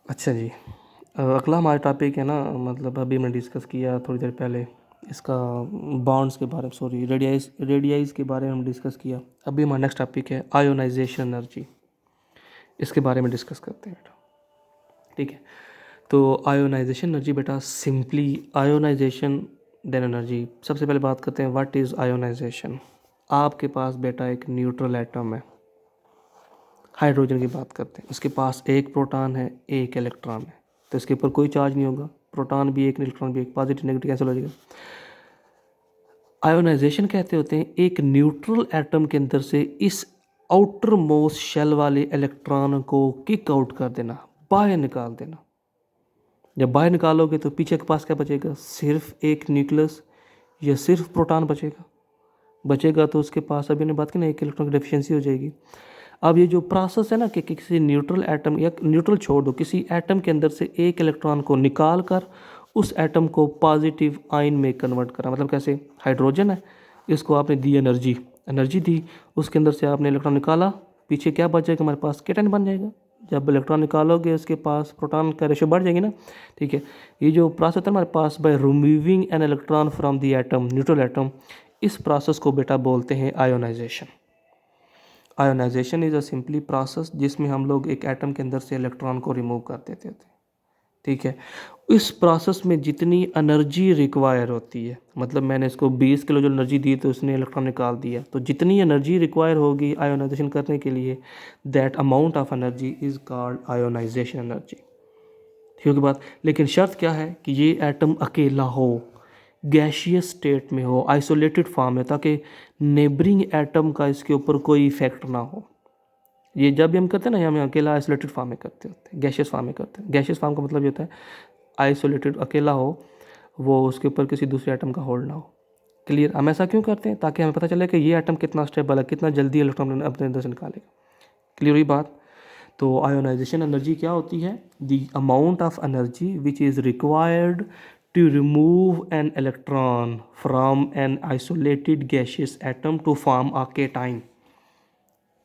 अच्छा जी। अगला हमारा टॉपिक है ना, मतलब अभी हमने डिस्कस किया थोड़ी देर पहले इसका बॉन्ड्स के बारे में, सॉरी रेडियाइज के बारे में हम डिस्कस किया। अभी हमारा नेक्स्ट टॉपिक है आयोनाइजेशन एनर्जी। इसके बारे में डिस्कस करते हैं बेटा। ठीक है, तो आयोनाइजेशन एनर्जी बेटा, सिंपली आयोनाइजेशन देन एनर्जी। सबसे पहले बात करते हैं व्हाट इज़ आयोनाइजेशन। आपके पास बेटा एक न्यूट्रल एटम है, हाइड्रोजन की बात करते हैं। इसके पास एक प्रोटॉन है, एक इलेक्ट्रॉन है, तो इसके ऊपर कोई चार्ज नहीं होगा। प्रोटॉन भी एक, इलेक्ट्रॉन भी एक, पॉजिटिव नेगेटिव कैंसिल हो जाएगा। आयोनाइजेशन कहते होते हैं एक न्यूट्रल एटम के अंदर से इस आउटर मोस्ट शेल वाले इलेक्ट्रॉन को किक आउट कर देना, बाहर निकाल देना। जब बाहर निकालोगे तो पीछे के पास क्या बचेगा? सिर्फ एक न्यूक्लियस या सिर्फ प्रोटॉन बचेगा तो उसके पास, अभी ने बात की ना, एक इलेक्ट्रॉन की डेफिशिएंसी हो जाएगी। अब ये जो प्रोसेस है ना कि किसी न्यूट्रल एटम, या न्यूट्रल छोड़ दो, किसी एटम के अंदर से एक इलेक्ट्रॉन को निकाल कर उस एटम को पॉजिटिव आयन में कन्वर्ट करा। मतलब कैसे? हाइड्रोजन है, इसको आपने दी एनर्जी दी, उसके अंदर से आपने इलेक्ट्रॉन निकाला, पीछे क्या बच जाएगा हमारे पास? केटन बन जाएगा। जब इलेक्ट्रॉन निकालोगे उसके पास प्रोटॉन का रेशो बढ़ जाएगी ना। ठीक है, ये जो प्रोसेस है हमारे पास, by removing an electron from the atom, neutral atom, इस प्रोसेस को बेटा बोलते हैं ionisation. Ionisation is a simply process जिसमें हम लोग एक एटम के अंदर से इलेक्ट्रॉन को रिमूव कर देते थे। ठीक है, इस प्रोसेस में जितनी एनर्जी रिक्वायर होती है, मतलब मैंने इसको 20 किलो जो एनर्जी दी तो उसने इलेक्ट्रॉन निकाल दिया, तो जितनी एनर्जी रिक्वायर होगी आयोनाइजेशन करने के लिए, that amount of energy is called ionisation energy. ठीक है बात। लेकिन शर्त क्या है कि ये एटम अकेला हो, गैशियस स्टेट में हो, आइसोलेटेड फॉर्म में, ताकि नेबरिंग एटम का इसके ऊपर कोई इफेक्ट ना हो। ये जब भी हम करते हैं ना, हम अकेला आइसोलेटेड फॉर्म में करते होते हैं, गैशियस फॉर्म में करते हैं। गैशियस फॉर्म का मतलब ये होता है आइसोलेटेड, अकेला हो, वो उसके ऊपर किसी दूसरे एटम का होल्ड ना हो। क्लियर? हम ऐसा क्यों करते हैं? ताकि हमें पता चले कि ये एटम कितना स्टेबल है, कितना जल्दी इलेक्ट्रॉन अपने अंदर से निकालेगा। क्लियर हुई बात? तो आयोनाइजेशन एनर्जी क्या होती है? The amount of energy which is required to remove an electron from an isolated gaseous atom to form a cation.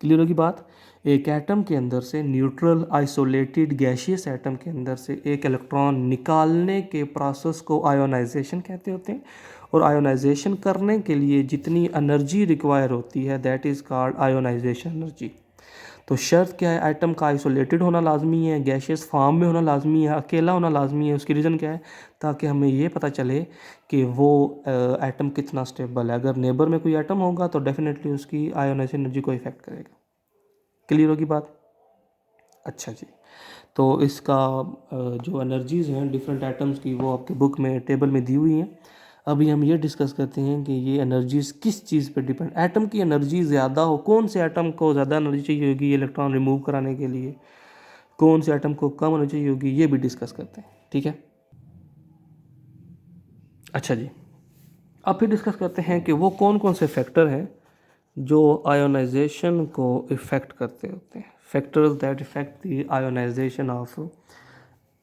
Clear होगी बात? एक एटम के अंदर से, न्यूट्रल आइसोलेटेड गैशियस एटम के अंदर से एक इलेक्ट्रॉन निकालने के प्रोसेस को आयोनाइजेशन कहते होते हैं। और आयोनाइजेशन करने के लिए जितनी एनर्जी रिक्वायर होती है, that is called ionisation energy. तो शर्त क्या है? एटम का आइसोलेटेड होना लाजमी है, गैशियस फॉर्म में होना लाजमी है, अकेला होना लाजमी है। उसकी रीज़न क्या है? ताकि हमें ये पता चले कि वो एटम कितना स्टेबल है। अगर नेबर में कोई एटम होगा तो डेफिनेटली उसकी आयोनाइजेशन एनर्जी को इफेक्ट करेगा। क्लियर होगी बात? अच्छा जी। तो इसका जो एनर्जीज़ हैं डिफरेंट एटम्स की, वो आपके बुक में टेबल में दी हुई हैं। अभी हम ये डिस्कस करते हैं कि ये एनर्जीज़ किस चीज़ पर डिपेंड। एटम की एनर्जी ज़्यादा हो, कौन से एटम को ज़्यादा एनर्जी चाहिए होगी इलेक्ट्रॉन रिमूव कराने के लिए, कौन से एटम को कम एनर्जी चाहिए होगी, ये भी डिस्कस करते हैं। ठीक है, अच्छा जी। अब फिर डिस्कस करते हैं कि वो कौन कौन से फैक्टर हैं जो आयोनाइजेशन को इफ़ेक्ट करते होते हैं। Factors that effect the ionization of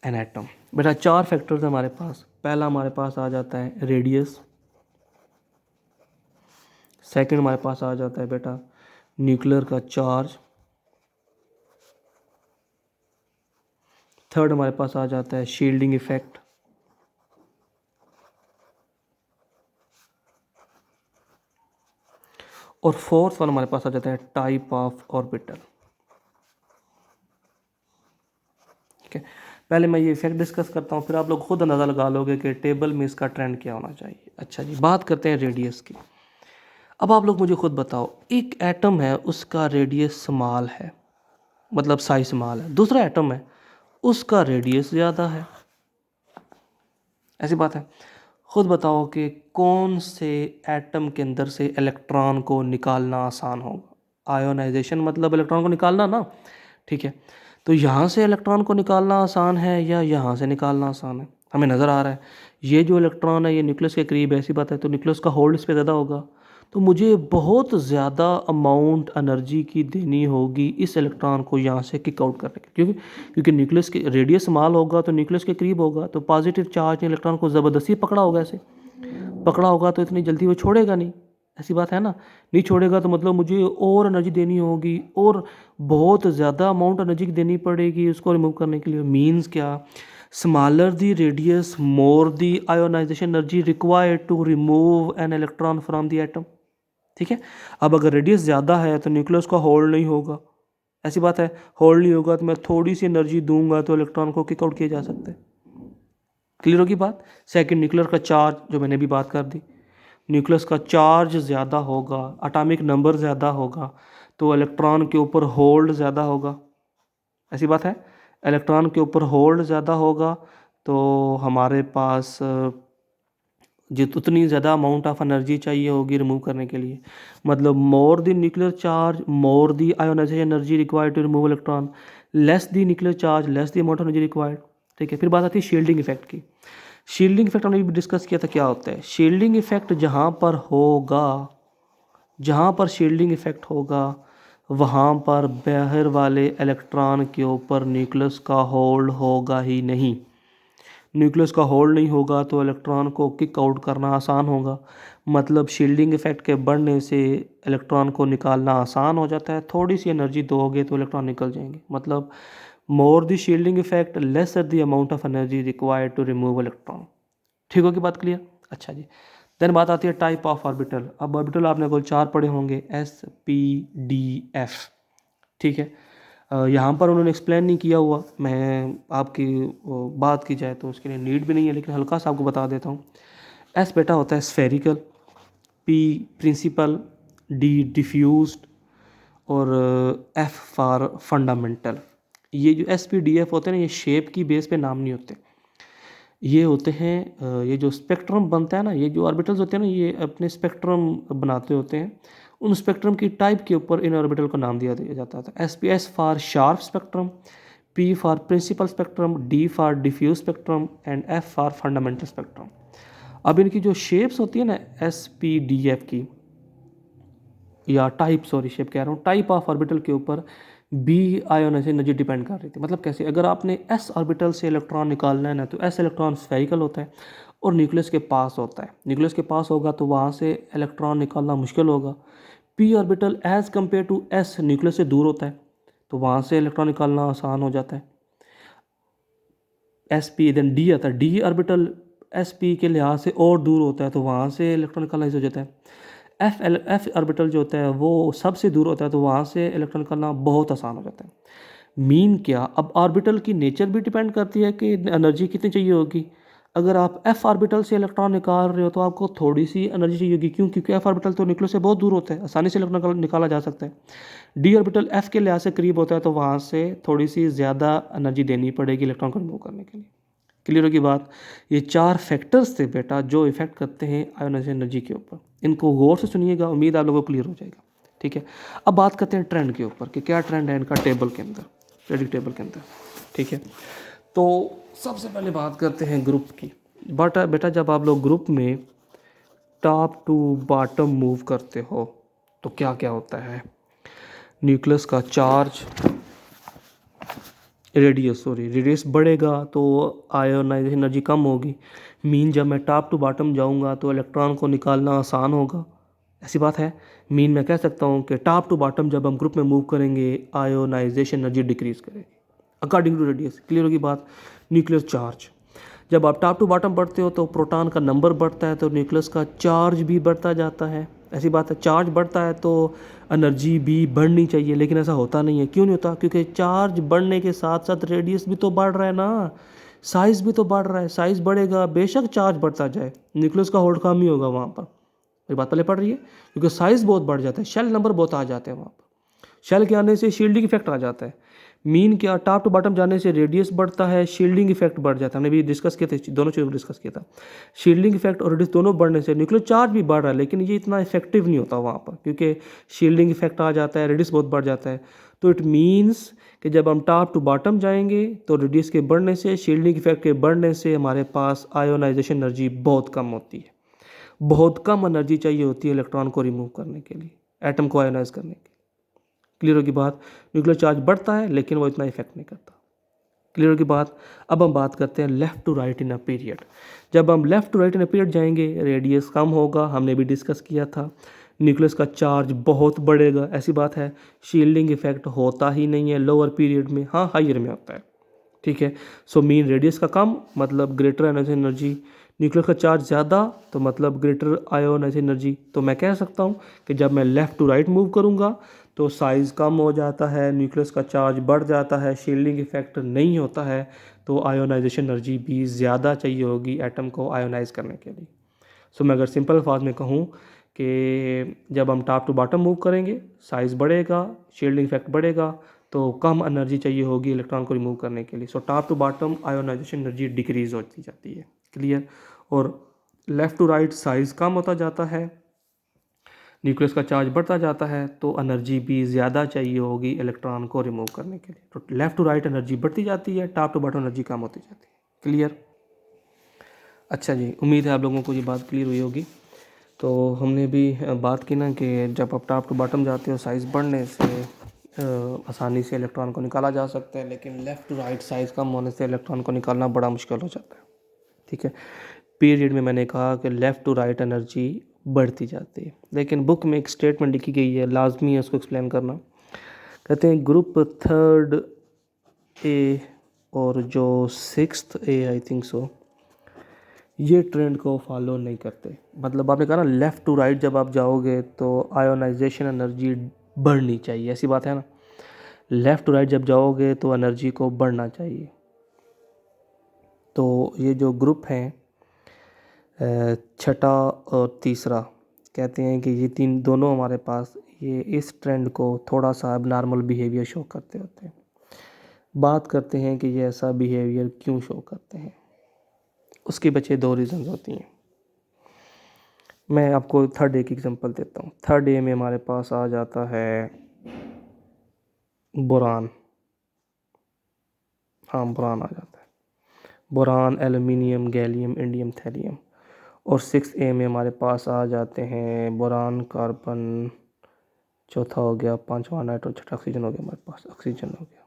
an atom. बेटा 4 फैक्टर्स हमारे पास। पहला हमारे पास आ जाता है रेडियस। सेकंड हमारे पास आ जाता है बेटा न्यूक्लियर का चार्ज। थर्ड हमारे पास आ जाता है शील्डिंग इफेक्ट। और फोर्थ वन हमारे पास आ जाता है टाइप ऑफ ऑर्बिटल। ठीक है, पहले मैं ये इफेक्ट डिस्कस करता हूँ, फिर आप लोग खुद अंदाज़ा लगा लोगे कि टेबल में इसका ट्रेंड क्या होना चाहिए। अच्छा जी, बात करते हैं रेडियस की। अब आप लोग मुझे खुद बताओ, एक एटम है उसका रेडियस स्मॉल है, मतलब साइज स्मॉल है। दूसरा एटम है उसका रेडियस ज़्यादा है, ऐसी बात है। खुद बताओ कि कौन से एटम के अंदर से इलेक्ट्रॉन को निकालना आसान होगा? आयोनाइजेशन मतलब इलेक्ट्रॉन को निकालना ना। ठीक है, तो यहाँ से इलेक्ट्रॉन को निकालना आसान है या यहाँ से निकालना आसान है? हमें नज़र आ रहा है ये जो इलेक्ट्रॉन है ये न्यूक्लियस के करीब है, ऐसी बात है, तो न्यूक्लियस का होल्ड इस पर ज़्यादा होगा। तो मुझे बहुत ज़्यादा अमाउंट एनर्जी की देनी होगी इस इलेक्ट्रॉन को यहाँ से किक आउट करने की, क्योंकि न्यूक्लियस के रेडियस स्मॉल होगा तो न्यूक्लियस के करीब होगा, तो पॉजिटिव चार्ज ने इलेक्ट्रॉन को ज़बरदस्ती पकड़ा होगा, ऐसे पकड़ा होगा तो इतनी जल्दी वो छोड़ेगा नहीं। ऐसी बात है ना। नहीं छोड़ेगा तो मतलब मुझे और एनर्जी देनी होगी और बहुत ज़्यादा अमाउंट एनर्जी देनी पड़ेगी उसको रिमूव करने के लिए। मीन्स क्या, smaller the radius more the ionization energy required to remove an electron from the atom. ठीक है, अब अगर रेडियस ज़्यादा है तो न्यूक्लियस का होल्ड नहीं होगा, ऐसी बात है। होल्ड नहीं होगा तो मैं थोड़ी सी एनर्जी दूंगा तो इलेक्ट्रॉन को किक आउट किया जा सकता है। क्लियर होगी बात। सेकंड, न्यूक्लियर का चार्ज जो मैंने भी बात कर दी, न्यूक्लियस का चार्ज ज़्यादा होगा, एटॉमिक नंबर ज़्यादा होगा तो इलेक्ट्रॉन के ऊपर होल्ड ज़्यादा होगा, ऐसी बात है। इलेक्ट्रॉन के ऊपर होल्ड ज़्यादा होगा तो हमारे पास जित उतनी ज़्यादा अमाउंट ऑफ एनर्जी चाहिए होगी रिमूव करने के लिए। मतलब more the nuclear charge more the ionization energy required to remove electron, less the nuclear charge less the amount of energy required. ठीक है, फिर बात आती है शील्डिंग इफेक्ट की। शील्डिंग इफेक्ट हमने भी डिस्कस किया था क्या होता है। शील्डिंग इफेक्ट जहाँ पर होगा, जहाँ पर शील्डिंग इफेक्ट होगा वहाँ पर बाहर वाले इलेक्ट्रॉन के ऊपर न्यूक्लियस का होल्ड होगा ही नहीं। न्यूक्लियस का होल्ड नहीं होगा तो इलेक्ट्रॉन को किक आउट करना आसान होगा। मतलब शील्डिंग इफेक्ट के बढ़ने से इलेक्ट्रॉन को निकालना आसान हो जाता है। थोड़ी सी एनर्जी दोगे तो इलेक्ट्रॉन निकल जाएंगे। मतलब more the shielding effect lesser the amount of energy required to remove electron. ठीक होगी बात क्लियर। अच्छा जी, देन बात आती है टाइप ऑफ ऑर्बिटल। अब ऑर्बिटल आपने कुल 4 पढ़े होंगे, एस पी डी एफ। ठीक है, यहाँ पर उन्होंने एक्सप्लेन नहीं किया हुआ, मैं आपकी बात की जाए तो उसके लिए नीड भी नहीं है, लेकिन हल्का सा आपको बता देता हूँ। एस बेटा होता है spherical, P principal, D diffused और एफ फॉर फंडामेंटल। ये जो एस पी डी एफ होते हैं ना, ये शेप की बेस पे नाम नहीं होते, ये होते हैं ये जो स्पेक्ट्रम बनता है ना, ये जो ऑर्बिटल्स होते हैं ना, ये अपने स्पेक्ट्रम बनाते होते हैं। उन स्पेक्ट्रम की टाइप के ऊपर इन ऑर्बिटल को नाम दिया जाता था। S P S for sharp spectrum, P for principal spectrum, D for diffuse spectrum and F for fundamental spectrum. अब इनकी जो शेप्स होती है ना एस पी डी एफ की, या टाइप, सॉरी शेप कह रहा हूँ, टाइप ऑफ ऑर्बिटल के ऊपर बी आयोनाइजेशन एनर्जी डिपेंड कर रही थी। मतलब कैसे, अगर आपने एस ऑर्बिटल से इलेक्ट्रॉन निकालना है ना, तो एस इलेक्ट्रॉन स्फेरिकल होता है और न्यूक्लियस के पास होता है। न्यूक्लियस के पास होगा तो वहाँ से इलेक्ट्रॉन निकालना मुश्किल होगा। P orbital as compared to S nucleus से दूर होता है तो वहाँ से इलेक्ट्रॉन निकालना आसान हो जाता है। एस पी, देन डी आता है, डी ऑर्बिटल एस पी के लिहाज से और दूर होता है तो वहाँ से इलेक्ट्रॉन निकालना ईजी हो जाता है। एफ ऑर्बिटल जो होता है वो सबसे दूर होता है तो वहाँ से इलेक्ट्रॉन निकालना बहुत आसान हो जाता है। मीन क्या, अब ऑर्बिटल की नेचर भी डिपेंड करती है कि एनर्जी कितनी चाहिए होगी। अगर आप एफ ऑर्बिटल से इलेक्ट्रॉन निकाल रहे हो तो आपको थोड़ी सी एनर्जी चाहिए होगी, क्यों? क्योंकि एफ ऑर्बिटल तो न्यूक्लियस से बहुत दूर होता है, आसानी से इलेक्ट्रॉन निकाला जा सकता है। डी ऑर्बिटल एफ के लिहाज से करीब होता है तो वहाँ से थोड़ी सी ज़्यादा एनर्जी देनी पड़ेगी इलेक्ट्रॉन को रिमूव करने के लिए। क्लियर होगी बात। ये 4 फैक्टर्स थे बेटा जो इफेक्ट करते हैं आयोनाइजेशन एनर्जी के ऊपर। इनको गौर से सुनिएगा, उम्मीद आप लोगों को क्लियर हो जाएगा। ठीक है, अब बात करते हैं ट्रेंड के ऊपर कि क्या ट्रेंड है इनका टेबल के अंदर, पीरियोडिक टेबल के अंदर। ठीक है, तो सबसे पहले बात करते हैं ग्रुप की। बट बेटा जब आप लोग ग्रुप में टॉप टू बॉटम मूव करते हो तो क्या क्या होता है। न्यूक्लियस का चार्ज, रेडियस बढ़ेगा तो आयोनाइजेशन एनर्जी कम होगी। मीन जब मैं टॉप टू बॉटम जाऊंगा तो इलेक्ट्रॉन को निकालना आसान होगा, ऐसी बात है। मीन मैं कह सकता हूँ कि टॉप टू बॉटम जब हम ग्रुप में मूव करेंगे आयोनाइजेशन एनर्जी डिक्रीज करेगी अकॉर्डिंग टू रेडियस। क्लियर होगी बात। न्यूक्लियर चार्ज, जब आप टॉप टू बॉटम बढ़ते हो तो प्रोटॉन का नंबर बढ़ता है तो न्यूक्लियस का चार्ज भी बढ़ता जाता है, ऐसी बात है। चार्ज बढ़ता है तो एनर्जी भी बढ़नी चाहिए, लेकिन ऐसा होता नहीं है। क्यों नहीं होता? क्योंकि चार्ज बढ़ने के साथ साथ रेडियस भी तो बढ़ रहा है ना, साइज़ भी तो बढ़ रहा है। साइज़ बढ़ेगा बेशक चार्ज बढ़ता जाए, न्यूक्लियस का होल्ड कम ही होगा वहाँ पर। ये बात पहले पड़ रही है, क्योंकि साइज़ बहुत बढ़ जाता है, शेल नंबर बहुत आ जाते हैं वहाँ पर। शेल के आने से शील्डिंग इफेक्ट आ जाता है। मीन क्या, टॉप टू बॉटम जाने से रेडियस बढ़ता है, शील्डिंग इफेक्ट बढ़ जाता है। हमने भी डिस्कस किए थे, दोनों चीज़ों को डिस्कस किया था। शील्डिंग इफेक्ट और रेडियस दोनों बढ़ने से न्यूक्लियर चार्ज भी बढ़ रहा है, लेकिन ये इतना इफेक्टिव नहीं होता वहाँ पर, क्योंकि शील्डिंग इफेक्ट आ जाता है, रेडियस बहुत बढ़ जाता है। तो इट मीन्स कि जब हम टॉप टू बॉटम जाएंगे तो रेडियस के बढ़ने से, शील्डिंग इफेक्ट के बढ़ने से हमारे पास आयोनाइजेशन एनर्जी बहुत कम होती है। बहुत कम एनर्जी चाहिए होती है इलेक्ट्रॉन को रिमूव करने के लिए, एटम को आयोनाइज करने के लिए। क्लियर होगी बात। न्यूक्लियर चार्ज बढ़ता है लेकिन वो इतना इफेक्ट नहीं करता। क्लियर होगी बात। अब हम बात करते हैं left to right in a period. जब हम left to right in a period जाएंगे रेडियस कम होगा, हमने भी डिस्कस किया था। न्यूक्लियस का चार्ज बहुत बढ़ेगा, ऐसी बात है। शील्डिंग इफेक्ट होता ही नहीं है लोअर पीरियड में, हाँ हायर में होता है, ठीक है। सो मीन रेडियस का कम मतलब ग्रेटर आयोनाइजेशन एनर्जी, न्यूक्लियस का चार्ज ज़्यादा तो मतलब ग्रेटर आयोनाइजेशन एनर्जी। तो मैं कह सकता हूँ कि जब मैं लेफ़्ट टू राइट मूव करूँगा तो साइज़ कम हो जाता है, न्यूक्लियस का चार्ज बढ़ जाता है, शील्डिंग इफेक्ट नहीं होता है, तो आयोनाइजेशन एनर्जी भी ज़्यादा चाहिए होगी एटम को आयोनाइज करने के लिए। सो मैं अगर सिंपल अल्फाज में कहूँ कि जब हम टॉप टू बॉटम मूव करेंगे साइज़ बढ़ेगा, शील्डिंग इफेक्ट बढ़ेगा, तो कम एनर्जी चाहिए होगी इलेक्ट्रॉन को रिमूव करने के लिए। So top to bottom ionization energy decrease होती जाती है, क्लियर। और लेफ़्ट टू राइट साइज़ कम होता जाता है, न्यूक्लियस का चार्ज बढ़ता जाता है, तो एनर्जी भी ज़्यादा चाहिए होगी इलेक्ट्रॉन को रिमूव करने के लिए। तो लेफ़्ट टू राइट एनर्जी बढ़ती जाती है, टॉप टू बॉटम एनर्जी कम होती जाती है, क्लियर। अच्छा जी, उम्मीद है आप लोगों को ये बात क्लियर हुई होगी। तो हमने भी बात की ना कि जब आप टॉप टू बॉटम जाते हो साइज़ बढ़ने से आसानी से इलेक्ट्रॉन को निकाला जा सकता है, लेकिन लेफ़्ट टू राइट साइज़ कम होने से इलेक्ट्रॉन को निकालना बड़ा मुश्किल हो जाता है, ठीक है। पीरियड में मैंने कहा कि लेफ़्ट टू राइट एनर्जी बढ़ती जाती है, लेकिन बुक में एक स्टेटमेंट लिखी गई है, लाजमी है उसको एक्सप्लेन करना। कहते हैं ग्रुप थर्ड ए और जो sixth A I think so, ये ट्रेंड को फॉलो नहीं करते। मतलब आपने कहा ना लेफ़्ट टू राइट जब आप जाओगे तो आयोनाइजेशन एनर्जी बढ़नी चाहिए, ऐसी बात है ना। लेफ़्ट टू राइट जब जाओगे तो एनर्जी को बढ़ना चाहिए। तो ये जो ग्रुप हैं छठा और तीसरा, कहते हैं कि ये तीन दोनों हमारे पास ये इस ट्रेंड को थोड़ा सा अब नॉर्मल बिहेवियर शो करते होते हैं। बात करते हैं कि ये ऐसा बिहेवियर क्यों शो करते हैं, उसके बचे दो रीज़न्स होती हैं। मैं आपको थर्ड ए की एग्जांपल देता हूँ। थर्ड ए में हमारे पास आ जाता है बोरान, हाँ बोरान आ जाता है, boron, aluminium, gallium, indium, thallium. और सिक्स ए में हमारे पास आ जाते हैं बोरान, कार्बन, चौथा हो गया, पांचवा नाइट्रोजन, छठा ऑक्सीजन हो गया, हमारे पास ऑक्सीजन हो गया।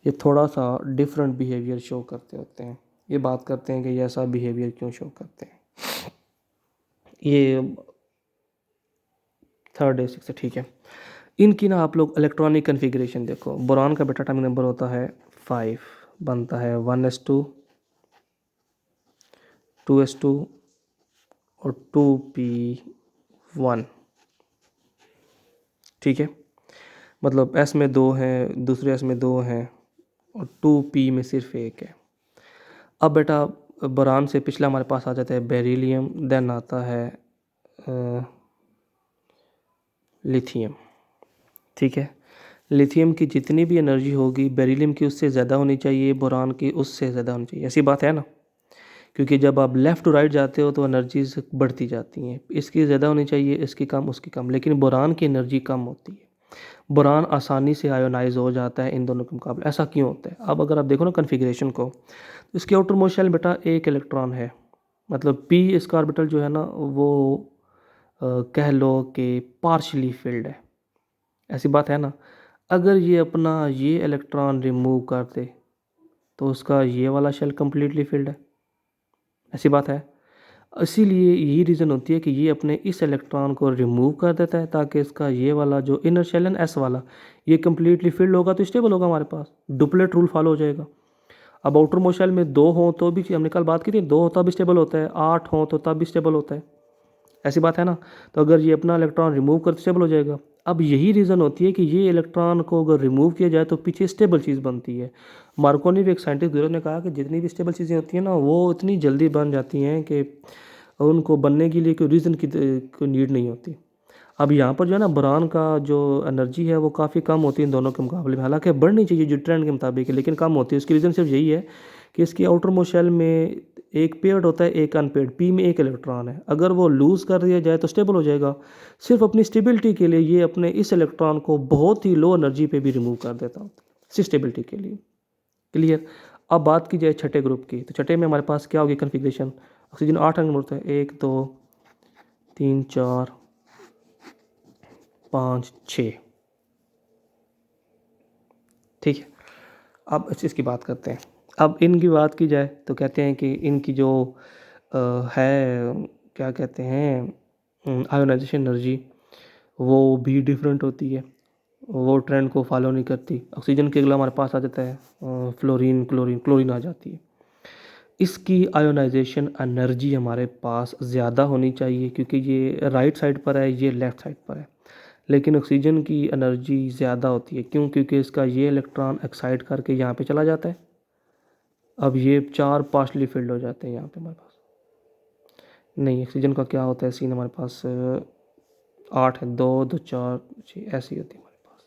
ये थोड़ा सा डिफरेंट बिहेवियर शो करते होते हैं। ये बात करते हैं कि ये ऐसा बिहेवियर क्यों शो करते हैं। ये थर्ड ए सिक्स, ठीक है। इनकी ना आप लोग इलेक्ट्रॉनिक कन्फिग्रेशन देखो। बोरान का बेटा एटॉमिक नंबर होता है 5, बनता है 1s2, 2s2 और 2p1, ठीक है। मतलब एस में 2 हैं, दूसरे एस में 2 हैं और 2p में सिर्फ एक है। अब बेटा बोरान से पिछला हमारे पास आ जाता है बेरिलियम, देन आता है लिथियम, ठीक है। लिथियम की जितनी भी एनर्जी होगी बेरिलियम की उससे ज़्यादा होनी चाहिए, बोरान की उससे ज़्यादा होनी चाहिए, ऐसी बात है ना। क्योंकि जब आप लेफ़्ट टू राइट जाते हो तो एनर्जीज बढ़ती जाती हैं, इसकी ज़्यादा होनी चाहिए, इसकी कम, उसकी कम, लेकिन बोरान की एनर्जी कम होती है। बोरान आसानी से आयोनाइज हो जाता है इन दोनों के मुकाबले। ऐसा क्यों होता है? अब अगर आप देखो ना कन्फिग्रेशन को, तो इसके आउटर मोस्ट शेल बेटा एक इलेक्ट्रॉन है, मतलब पी इसका ऑर्बिटल जो है ना वो कह लो कि पार्शली फिल्ड है, ऐसी बात है ना। अगर ये अपना ये इलेक्ट्रॉन रिमूव कर दे तो उसका ये वाला शेल कम्प्लीटली फिल्ड है, ऐसी बात है। इसीलिए यही रीज़न होती है कि ये अपने इस इलेक्ट्रॉन को रिमूव कर देता है ताकि इसका ये वाला जो इनर शेल है एस वाला, ये कम्प्लीटली फिल्ड होगा तो स्टेबल होगा, हमारे पास डुप्लेट रूल फॉलो हो जाएगा। अब आउटर मोस्ट शेल में 2 हों तो भी, हमने कल बात की थी, 2 हो तब भी स्टेबल होता है, 8 हों तो तब भी स्टेबल होता है, ऐसी बात है ना। तो अगर ये अपना इलेक्ट्रॉन रिमूव कर स्टेबल हो जाएगा। अब यही रीज़न होती है कि ये इलेक्ट्रॉन को अगर रिमूव किया जाए तो पीछे स्टेबल चीज़ बनती है। मार्कोनी एक साइंटिस्ट गुरु ने कहा कि जितनी भी स्टेबल चीज़ें होती हैं ना वो इतनी जल्दी बन जाती हैं कि उनको बनने के लिए कोई रीज़न की कोई नीड नहीं होती। अब यहाँ पर जो है ना बोरान का जो एनर्जी है वो काफ़ी कम होती है इन दोनों के मुकाबले में, हालांकि बढ़नी चाहिए जो ट्रेंड के मुताबिक है, लेकिन कम होती है। उसकी रीज़न सिर्फ यही है कि इसकी आउटर मोस्ट शेल में एक पेयर्ड होता है, एक अनपेयर्ड, पी में एक इलेक्ट्रॉन है। अगर वो लूज़ कर दिया जाए तो स्टेबल हो जाएगा। सिर्फ अपनी स्टेबिलिटी के लिए ये अपने इस इलेक्ट्रॉन को बहुत ही लो एनर्जी पे भी रिमूव कर देता हूँ, सिर्फ स्टेबिलिटी के लिए, क्लियर। अब बात की जाए छठे ग्रुप की, तो छठे में हमारे पास क्या होगी कन्फिग्रेशन। ऑक्सीजन 8 नंबर होता है, 1 2 3 4 5 6, ठीक है। अब इस चीज़ की बात करते हैं। अब इनकी बात की जाए तो कहते हैं कि इनकी जो है क्या कहते हैं आयोनाइजेशन एनर्जी वो भी डिफरेंट होती है, वो ट्रेंड को फॉलो नहीं करती। ऑक्सीजन के अगला हमारे पास आ जाता है फ्लोरीन, क्लोरीन आ जाती है। इसकी आयोनाइजेशन एनर्जी हमारे पास ज़्यादा होनी चाहिए क्योंकि ये राइट साइड पर है, ये लेफ़्ट साइड पर है। लेकिन ऑक्सीजन की एनर्जी ज़्यादा होती है, क्यों? क्योंकि इसका ये इलेक्ट्रॉन एक्साइट करके यहाँ पे चला जाता है। अब ये 4 पार्शली फिल्ड हो जाते हैं यहाँ पे हमारे पास। नहीं, ऑक्सीजन का क्या होता है सीन हमारे पास 8 है, 2 2 4 6 ऐसी होती है हमारे पास।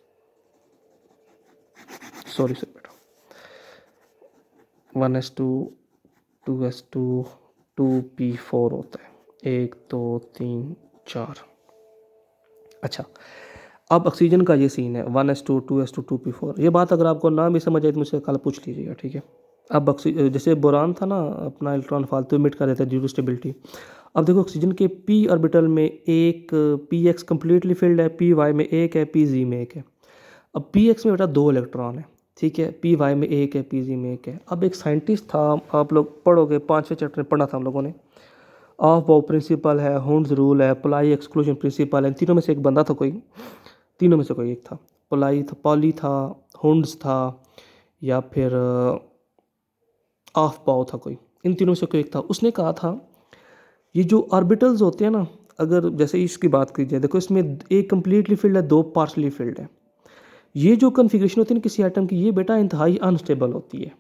सॉरी सर बेटा, 1s2 2s2 2p4 होता है, 1 2 3 4। अच्छा, अब ऑक्सीजन का ये सीन है 1s2 2s2 2p4। ये बात अगर आपको ना भी समझ आए तो मुझसे कल पूछ लीजिएगा, ठीक है। अब जैसे बोरान था ना, अपना इलेक्ट्रॉन फालतू इमिट कर देता है ड्यू टू स्टेबिलिटी। अब देखो ऑक्सीजन के p ऑर्बिटल में एक px कम्प्लीटली फिल्ड है, py में एक है, pz में एक है। अब px में बेटा 2 इलेक्ट्रॉन है, ठीक है, py में एक है, pz में एक है। अब एक साइंटिस्ट था, आप लोग पढ़ोगे 5वें चैप्टर में पढ़ा था हम लोगों ने, ऑफ बाउ प्रिंसिपल है, हुंड्स रूल है, पोलाई एक्सक्लूजन प्रिंसिपल है। तीनों में से एक बंदा था कोई, तीनों में से कोई एक था। पॉली था, हुंड्स था, या फिर ऑफ बाउ था कोई। इन तीनों में से कोई एक था। उसने कहा था ये जो ऑर्बिटल्स होते हैं ना, अगर जैसे इसकी बात की जाए, देखो इसमें एक कम्प्लीटली फिल्ड है, 2 पार्शली फिल्ड है। ये जो कन्फिग्रेशन होती है ना किसी एटम की, ये बेटा इंतहाई अनस्टेबल होती है।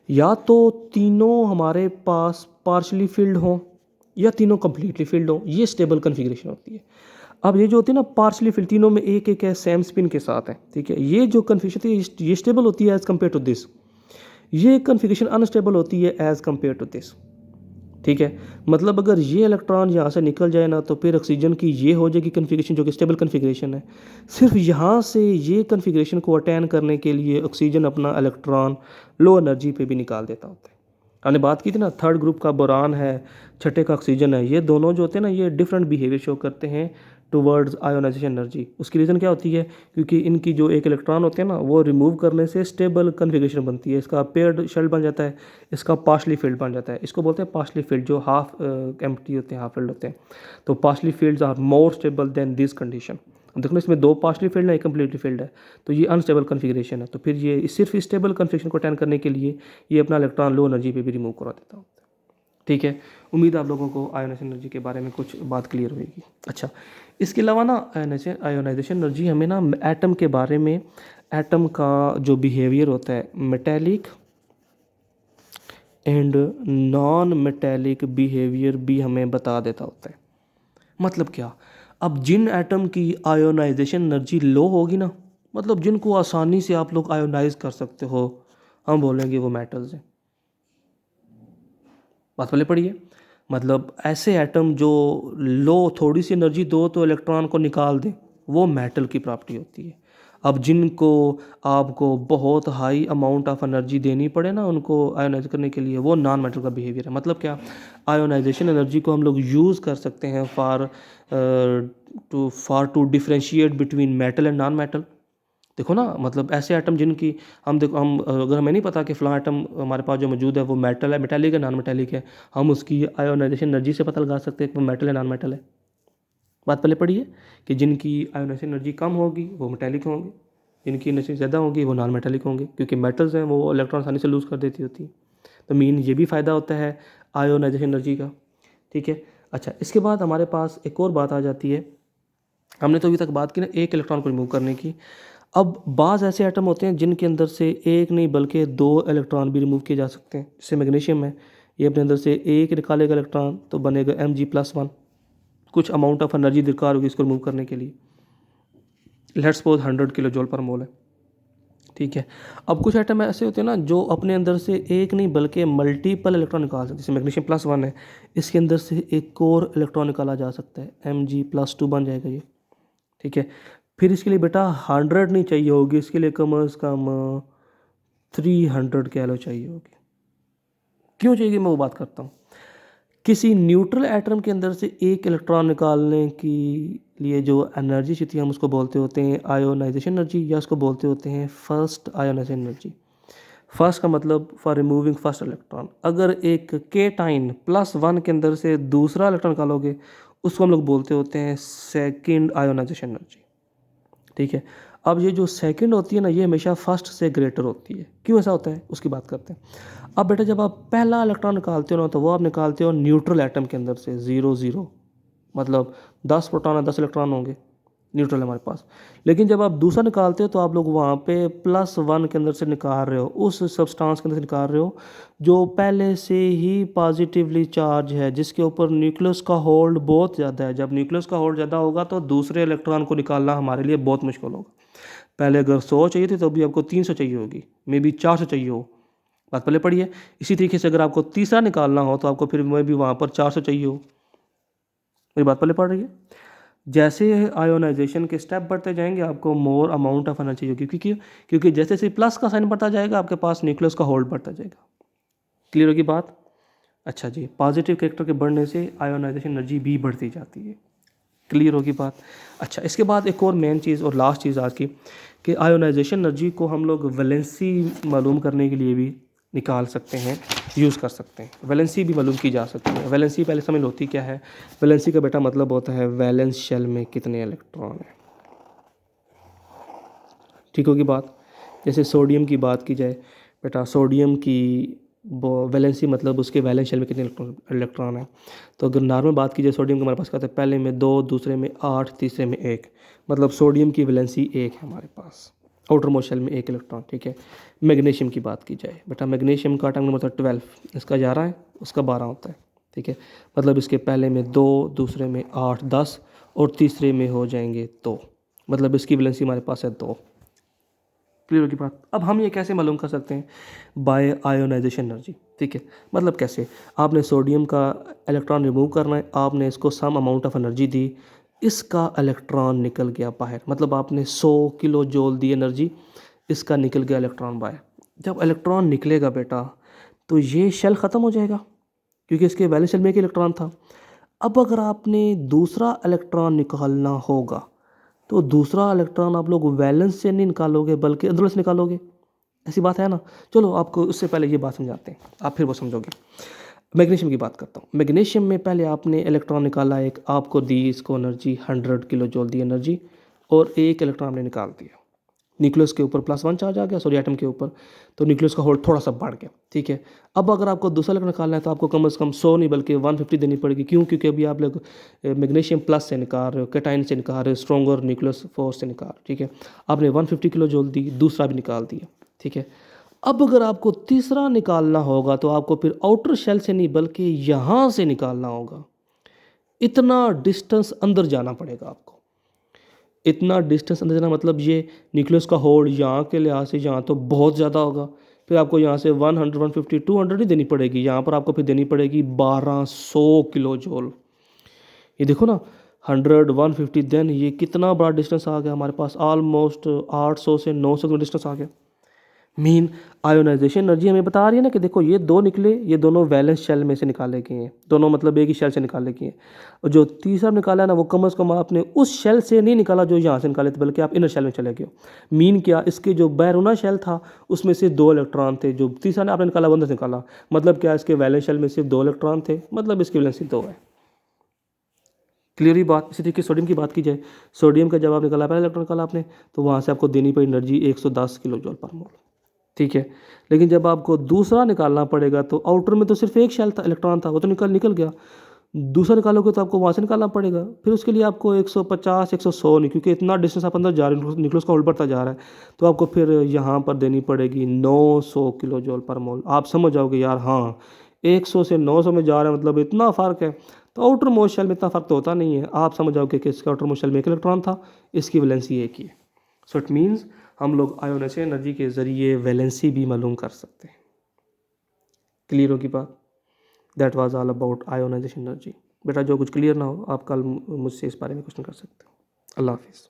या तो तीनों हमारे पास पार्शली फिल्ड हों या तीनों कम्प्लीटली फिल्ड हों, ये स्टेबल कन्फिग्रेशन होती है। अब ये जो होती है ना पार्शली फिल्ड, तीनों में एक एक है, सेम स्पिन के साथ है, ठीक है, ये जो कन्फिग्रेशन होती है ये स्टेबल होती है एज कम्पेयर टू दिस। ये कन्फिग्रेशन अनस्टेबल होती है एज कम्पेयर टू दिस, ठीक है। मतलब अगर ये इलेक्ट्रॉन यहाँ से निकल जाए ना, तो फिर ऑक्सीजन की ये हो जाएगी कन्फिग्रेशन जो कि स्टेबल कन्फिग्रेशन है। सिर्फ यहाँ से ये कन्फिग्रेशन को अटेन करने के लिए ऑक्सीजन अपना इलेक्ट्रॉन लो एनर्जी पे भी निकाल देता होता है। हमने बात की थी ना, थर्ड ग्रुप का बोरान है, छठे का ऑक्सीजन है, ये दोनों जो होते हैं ना, ये डिफरेंट बिहेवियर शो करते हैं टुवर्ड्स आयोनाइजेशन एनर्जी। उसकी रीज़न क्या होती है? क्योंकि इनकी जो एक इलेक्ट्रॉन होते हैं ना, वो रिमूव करने से स्टेबल कन्फिग्रेशन बनती है। इसका पेयर्ड शेल बन जाता है, इसका पार्शली फील्ड बन जाता है। इसको बोलते हैं पार्शली फील्ड, जो हाफ एम्प्टी होते हैं, हाफ फील्ड होते हैं। तो partially fields are more stable than this condition. देखो इसमें 2 पार्शली फील्ड है, एक कम्प्लीटली फील्ड है, तो ये अनस्टेबल कन्फिग्रेशन है। तो फिर ये सिर्फ स्टेबल कन्फिग्रेशन को अटेन करने के लिए ये अपना इलेक्ट्रॉन लो एनर्जी पे भी रिमूव करवा देता है, ठीक है। उम्मीद है आप लोगों को आयोनाइजेशन एनर्जी के बारे में कुछ बात क्लियर होगी। अच्छा, इसके अलावा ना आयोनाइजेशन एनर्जी हमें ना एटम के बारे में, एटम का जो बिहेवियर होता है, metallic and non metallic behaviour भी हमें बता देता होता है। मतलब क्या? अब जिन एटम की आयोनाइजेशन एनर्जी लो होगी ना, मतलब जिनको आसानी से आप लोग आयोनाइज कर सकते हो, हम बोलेंगे वो मेटल्स हैं। बात पहले पढ़िए, मतलब ऐसे एटम जो लो थोड़ी सी एनर्जी दो तो इलेक्ट्रॉन को निकाल दें, वो मेटल की प्रॉपर्टी होती है। अब जिनको आपको बहुत हाई अमाउंट ऑफ एनर्जी देनी पड़े ना उनको आयोनाइज करने के लिए, वो नॉन मेटल का बिहेवियर है। मतलब क्या? आयोनाइजेशन एनर्जी को हम लोग यूज़ कर सकते हैं to differentiate between metal and non metal. देखो ना, मतलब ऐसे एटम जिनकी हम अगर हमें नहीं पता कि फ़लाँ एटम हमारे पास जो मौजूद है वो मेटल है, मेटालिक है, नॉन मेटालिक है, हम उसकी आयोनाइजेशन एनर्जी से पता लगा सकते हैं कि वो मेटल है, नॉन मेटल है। बात पहले पढ़िए कि जिनकी आयोनाइजेशन एनर्जी कम होगी वो मेटालिक होंगे, जिनकी एनर्जी ज़्यादा होगी वो नॉन मेटालिक होंगे, क्योंकि मेटल्स हैं वो इलेक्ट्रॉन आसानी से लूज़ कर देती होती है। तो मीन ये भी फ़ायदा होता है आयोनाइजेशन एनर्जी का, ठीक है। अच्छा, इसके बाद हमारे पास एक और बात आ जाती है। हमने तो अभी तक बात की ना एक इलेक्ट्रॉन को रिमूव करने की। अब बाज़ ऐसे एटम होते हैं जिनके अंदर से एक नहीं बल्कि 2 इलेक्ट्रॉन भी रिमूव किए जा सकते हैं। जैसे मैग्नीशियम है, ये अपने अंदर से एक निकालेगा इलेक्ट्रॉन तो बनेगा Mg+1। कुछ अमाउंट ऑफ एनर्जी दरकार होगी इसको रिमूव करने के लिए। लेट्स सपोज 100 किलो जूल पर मोल है, ठीक है। अब कुछ एटम ऐसे होते हैं ना जो अपने अंदर से एक नहीं बल्कि मल्टीपल इलेक्ट्रॉन निकाल सकते हैं। जैसे मैग्नीशियम+1 है, इसके अंदर से एक और इलेक्ट्रॉन निकाला जा सकता है, Mg+2 बन जाएगा ये, ठीक है। फिर इसके लिए बेटा 100 नहीं चाहिए होगी, इसके लिए कम से कम 300 कैलो चाहिए होगी। क्यों चाहिए मैं वो बात करता हूँ। किसी न्यूट्रल एटम के अंदर से एक इलेक्ट्रॉन निकालने की लिए जो एनर्जी चाहिए हम उसको बोलते होते हैं आयोनाइजेशन एनर्जी, या उसको बोलते होते हैं फर्स्ट आयोनाइजेशन एनर्जी। फर्स्ट का मतलब फॉर रिमूविंग फर्स्ट इलेक्ट्रॉन। अगर एक केटाइन +1 के अंदर से दूसरा इलेक्ट्रॉन निकालोगे उसको हम लोग बोलते होते हैं सेकंड आयोनाइजेशन एनर्जी। ठीक है, अब ये जो सेकंड होती है ना, ये हमेशा फर्स्ट से ग्रेटर होती है। क्यों ऐसा होता है उसकी बात करते हैं। अब बेटा जब आप पहला इलेक्ट्रॉन निकालते हो ना, तो वो आप निकालते हो न्यूट्रल एटम के अंदर से 0 0, मतलब 10 प्रोटॉन है 10 इलेक्ट्रॉन होंगे, न्यूट्रल है हमारे पास। लेकिन जब आप दूसरा निकालते हो तो आप लोग वहाँ पे +1 के अंदर से निकाल रहे हो, उस सब्सटेंस के अंदर से निकाल रहे हो जो पहले से ही पॉजिटिवली चार्ज है, जिसके ऊपर न्यूक्लियस का होल्ड बहुत ज़्यादा है। जब न्यूक्लियस का होल्ड ज़्यादा होगा तो दूसरे इलेक्ट्रॉन को निकालना हमारे लिए बहुत मुश्किल होगा। पहले अगर 100 चाहिए थी तो अभी आपको 300 चाहिए होगी, मे बी 400 चाहिए हो। बात पहले पढ़ी है। इसी तरीके से अगर आपको तीसरा निकालना हो तो आपको फिर मे भी वहाँ पर 400 चाहिए हो। मेरी बात पहले पढ़ रही है। जैसे आयोनाइजेशन के स्टेप बढ़ते जाएंगे आपको मोर अमाउंट ऑफ एनर्जी चाहिए होगी, क्योंकि जैसे जैसे प्लस का साइन बढ़ता जाएगा आपके पास न्यूक्लियस का होल्ड बढ़ता जाएगा। क्लियर होगी बात। अच्छा जी, पॉजिटिव कैरेक्टर के बढ़ने से आयोनाइजेशन एनर्जी भी बढ़ती जाती है। क्लियर होगी बात। अच्छा, इसके बाद एक और मेन चीज़ और लास्ट चीज़ आज की, कि आयोनाइजेशन एनर्जी को हम लोग वैलेंसी मालूम करने के लिए भी निकाल सकते हैं, यूज़ कर सकते हैं। वैलेंसी भी मालूम की जा सकती है। वैलेंसी पहले समझ लो होती क्या है। वैलेंसी का बेटा मतलब होता है वैलेंस शेल में कितने इलेक्ट्रॉन हैं। ठीक होगी बात। जैसे सोडियम की बात की जाए बेटा, सोडियम की वैलेंसी मतलब उसके वैलेंस शेल में कितने इलेक्ट्रॉन है। तो अगर नॉर्मल बात की जाए सोडियम की, हमारे पास कहते हैं पहले में 2, दूसरे में 8, तीसरे में 1, मतलब सोडियम की वैलेंसी 1 है हमारे पास, आउटर मोस्ट शेल में 1 इलेक्ट्रॉन। ठीक है। मैग्नीशियम की बात की जाए बेटा, मैग्नीशियम का एटॉमिक नंबर 12, इसका 11 है, उसका 12 होता है। ठीक है, मतलब इसके पहले में 2, दूसरे में 8, 10 और तीसरे में हो जाएंगे 2, मतलब इसकी वैलेंसी हमारे पास है 2। क्लियर होगी बात। अब हम ये कैसे मालूम कर सकते हैं, बाय आयोनाइजेशन एनर्जी। ठीक है, मतलब कैसे, आपने सोडियम का इलेक्ट्रॉन रिमूव करना है, आपने इसको सम अमाउंट ऑफ एनर्जी दी, इसका इलेक्ट्रॉन निकल गया बाहर, मतलब आपने 100 किलो जूल दी एनर्जी, इसका निकल गया इलेक्ट्रॉन बाहर। जब इलेक्ट्रॉन निकलेगा बेटा तो ये शेल ख़त्म हो जाएगा, क्योंकि इसके वैलेंस शेल में एक इलेक्ट्रॉन था। अब अगर आपने दूसरा इलेक्ट्रॉन निकालना होगा तो दूसरा इलेक्ट्रॉन आप लोग वैलेंस से नहीं निकालोगे बल्कि अंदर से निकालोगे। ऐसी बात है ना। चलो आपको उससे पहले ये बात समझाते हैं, आप फिर वो समझोगे। मैग्नीशियम की बात करता हूँ। मैग्नीशियम में पहले आपने इलेक्ट्रॉन निकाला एक, आपको दी इसको एनर्जी 100 किलो जूल दी एनर्जी, और एक इलेक्ट्रॉन आपने निकाल दिया। न्यूक्लियस के ऊपर +1 चार्ज आ गया, सॉरी एटम के ऊपर, तो न्यूक्लियस का होल्ड थोड़ा सा बढ़ गया। ठीक है, अब अगर आपको दूसरा इलेक्ट्रॉन निकालना है तो आपको कम से कम 100 नहीं बल्कि 150 देनी पड़ेगी। क्यों? क्योंकि अभी आप लोग मैग्नीशियम प्लस से निकाल रहे हो, कैटाइन से निकाल रहे हो, स्ट्रॉन्गर न्यूक्लियस फोर्स से निकाल रहे हो। ठीक है, आपने 150 किलो जूल दी, दूसरा भी निकाल दिया। ठीक है, अब अगर आपको तीसरा निकालना होगा तो आपको फिर आउटर शेल से नहीं बल्कि यहाँ से निकालना होगा। इतना डिस्टेंस अंदर जाना पड़ेगा आपको। इतना डिस्टेंस अंदर जाना मतलब ये न्यूक्लियस का होल्ड यहाँ के लिहाज से यहाँ तो बहुत ज़्यादा होगा। फिर आपको यहाँ से 100, 150, 200 ही देनी पड़ेगी, यहाँ पर आपको फिर देनी पड़ेगी 1200 किलो जूल। ये देखो ना, 100, 150, देन ये कितना बड़ा डिस्टेंस आ गया हमारे पास, ऑलमोस्ट 800 से 900 का डिस्टेंस आ गया। मीन आयोनाइजेशन एनर्जी हमें बता रही है ना कि देखो ये दो निकले, ये दोनों वैलेंस शेल में से निकाले गए हैं, दोनों मतलब एक ही शेल से निकाले गए हैं। और जो तीसरा निकाला है ना, वो कम से कम आपने उस शेल से नहीं निकाला जो यहाँ से निकाले थे, बल्कि आप इनर शेल में चले गए। मीन क्या, इसके जो बैरूना शेल था उसमें से 2 इलेक्ट्रॉन थे, जो तीसरा ने आपने निकाला वो अंदर से निकाला, मतलब क्या, इसके वैलेंस शेल में सिर्फ 2 इलेक्ट्रॉन थे, मतलब इसकी वैलेंसी 2 है। क्लियर ही बात। इसी तरीके सोडियम की बात की जाए, सोडियम का जब आप निकाला, पहला इलेक्ट्रॉन निकाला आपने, तो वहाँ से आपको देनी पड़ी एनर्जी 110 किलो जूल पर मोल। ठीक है, लेकिन जब आपको दूसरा निकालना पड़ेगा तो आउटर में तो सिर्फ एक शेल था, इलेक्ट्रॉन था, वो तो निकल गया। दूसरा निकालोगे तो आपको वहाँ से निकालना पड़ेगा, फिर उसके लिए आपको 150, 100 नहीं, क्योंकि इतना डिस्टेंस आप अंदर जा रहे हो, न्यूक्लियस का होल्ड बढ़ता जा रहा है, तो आपको फिर यहाँ पर देनी पड़ेगी 900 किलो जूल पर मोल। आप समझ जाओगे यार, हाँ 100 से 900 में जा रहा है, मतलब इतना फ़र्क है। तो आउटर मोस्ट शेल में इतना फ़र्क तो होता नहीं है। आप समझ जाओगे कि इसका आउटर मोस्ट शेल में एक इलेक्ट्रॉन था, इसकी वैलेंसी एक ही है। सो इट मीन्स हम लोग आयोनाइजेशन एनर्जी के ज़रिए वैलेंसी भी मालूम कर सकते हैं। क्लियर होगी बात। That was all about ionization energy. बेटा जो कुछ क्लियर ना हो आप कल मुझसे इस बारे में क्वेश्चन कर सकते हो। अल्लाह हाफिज़।